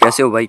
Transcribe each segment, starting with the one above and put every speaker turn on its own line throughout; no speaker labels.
कैसे हो भाई?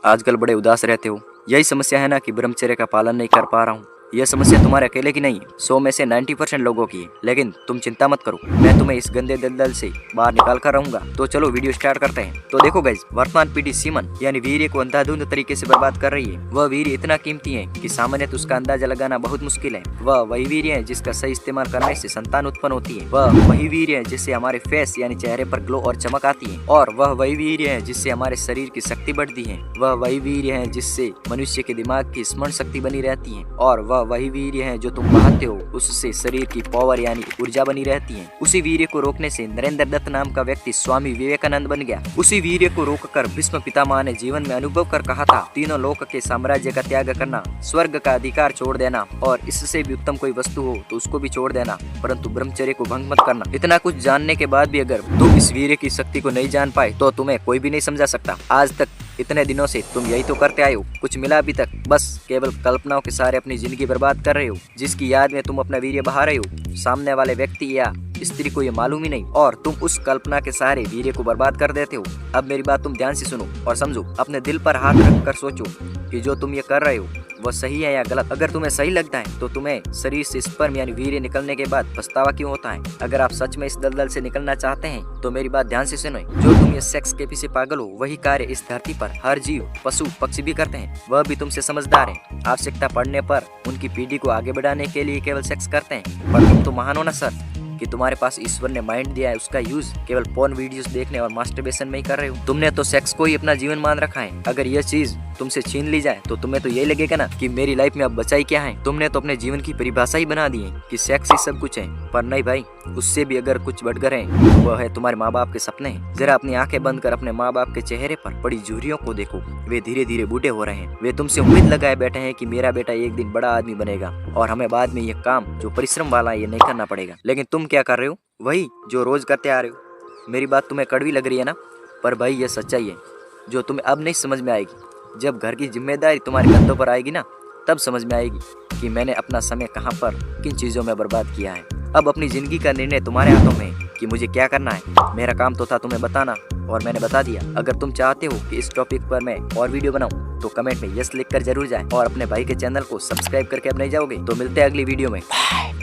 आजकल बड़े उदास रहते हो। यही समस्या है ना कि ब्रह्मचर्य का पालन नहीं कर पा रहा हूँ। यह समस्या तुम्हारे अकेले की नहीं है, 100 में से 90% लोगों की है। लेकिन तुम चिंता मत करो, मैं तुम्हें इस गंदे दलदल से बाहर निकाल कर रहूंगा। तो चलो वीडियो स्टार्ट करते हैं। तो देखो गाइस, वर्तमान पीढ़ी सीमन यानी वीर्य को अंधाधुंध तरीके से बर्बाद कर रही है। वह वीर्य इतना कीमती है कि सामान्य उसका अंदाजा लगाना बहुत मुश्किल है। वह वही वीर्य है जिसका सही इस्तेमाल करने से संतान उत्पन्न होती है। वह वही वीर्य है जिससे हमारे फेस यानी चेहरे पर ग्लो और चमक आती है। और वह वही वीर्य है जिससे हमारे शरीर की शक्ति बढ़ती है। वह वही वीर्य है जिससे मनुष्य के दिमाग की स्मरण शक्ति बनी रहती है। और वह वही वीर्य है जो तुम पाते हो, उससे शरीर की पावर यानी ऊर्जा बनी रहती है। उसी वीर्य को रोकने से नरेंद्र दत्त नाम का व्यक्ति स्वामी विवेकानंद बन गया। उसी वीर्य को रोककर भीष्म पितामह ने जीवन में अनुभव कर कहा था, तीनों लोक के साम्राज्य का त्याग करना, स्वर्ग का अधिकार छोड़ देना और इससे भी उत्तम कोई वस्तु हो तो उसको भी छोड़ देना, परंतु ब्रह्मचर्य को भंग मत करना। इतना कुछ जानने के बाद भी अगर तुम इस वीर्य की शक्ति को नहीं जान पाए तो तुम्हें कोई भी नहीं समझा सकता। आज तक इतने दिनों से तुम यही तो करते आए हो, कुछ मिला अभी तक? बस केवल कल्पनाओं के सहारे अपनी जिंदगी बर्बाद कर रहे हो, जिसकी याद में तुम अपना वीर्य बहा रहे हो। सामने वाले व्यक्ति या स्त्री को ये मालूम ही नहीं और तुम उस कल्पना के सहारे वीर्य को बर्बाद कर देते हो। अब मेरी बात तुम ध्यान से सुनो और समझो। अपने दिल पर हाथ रख कर सोचो कि जो तुम ये कर रहे हो वह सही है या गलत। अगर तुम्हें सही लगता है तो तुम्हें शरीर से स्पर्म यानी वीर्य निकलने के बाद पछतावा क्यों होता है? अगर आप सच में इस दलदल से निकलना चाहते हैं तो मेरी बात ध्यान से सुनो। जो तुम ये सेक्स के पीछे पागल हो, वही कार्य इस धरती पर हर जीव, पशु पक्षी भी करते हैं। वह भी तुमसे समझदार है। आवश्यकता पड़ने पर उनकी पीढ़ी को आगे बढ़ाने के लिए केवल सेक्स करते हैं। पर तुम तो महान हो ना सर, कि तुम्हारे पास ईश्वर ने माइंड दिया है, उसका यूज केवल पोर्न वीडियोस देखने और मास्टरबेशन में ही कर रहे हो। तुमने तो सेक्स को ही अपना जीवन मान रखा है। अगर यह चीज तुमसे छीन ली जाए तो तुम्हें तो यही लगेगा ना कि मेरी लाइफ में अब बचा ही क्या है। तुमने तो अपने जीवन की परिभाषा ही बना दी है कि सेक्स ही सब कुछ है। पर नहीं भाई, उससे भी अगर कुछ बढ़कर है वह है तुम्हारे माँ बाप के सपने। जरा अपनी आंखें बंद कर अपने माँ बाप के चेहरे पर पड़ी झुर्रियों को देखो। वे धीरे धीरे बूढ़े हो रहे हैं। वे तुमसे उम्मीद लगाए बैठे हैं कि मेरा बेटा एक दिन बड़ा आदमी बनेगा और हमें बाद में ये काम जो परिश्रम वाला है ये नहीं करना पड़ेगा। लेकिन तुम क्या कर रहे हो? वही जो रोज करते आ रहे हो। मेरी बात तुम्हें कड़वी लग रही है ना, पर भाई ये सच्चाई है जो तुम्हें अब नहीं समझ में आएगी। जब घर की जिम्मेदारी तुम्हारे कंधों पर आएगी ना, तब समझ में आएगी कि मैंने अपना समय कहाँ पर किन चीज़ों में बर्बाद किया है। अब अपनी जिंदगी का निर्णय तुम्हारे हाथों में है कि मुझे क्या करना है। मेरा काम तो था तुम्हें बताना और मैंने बता दिया। अगर तुम चाहते हो कि इस टॉपिक पर मैं और वीडियो बनाऊं तो कमेंट में यस लिख कर जरूर जाएं और अपने भाई के चैनल को सब्सक्राइब करके अब नहीं जाओगे तो मिलते हैं अगली वीडियो में।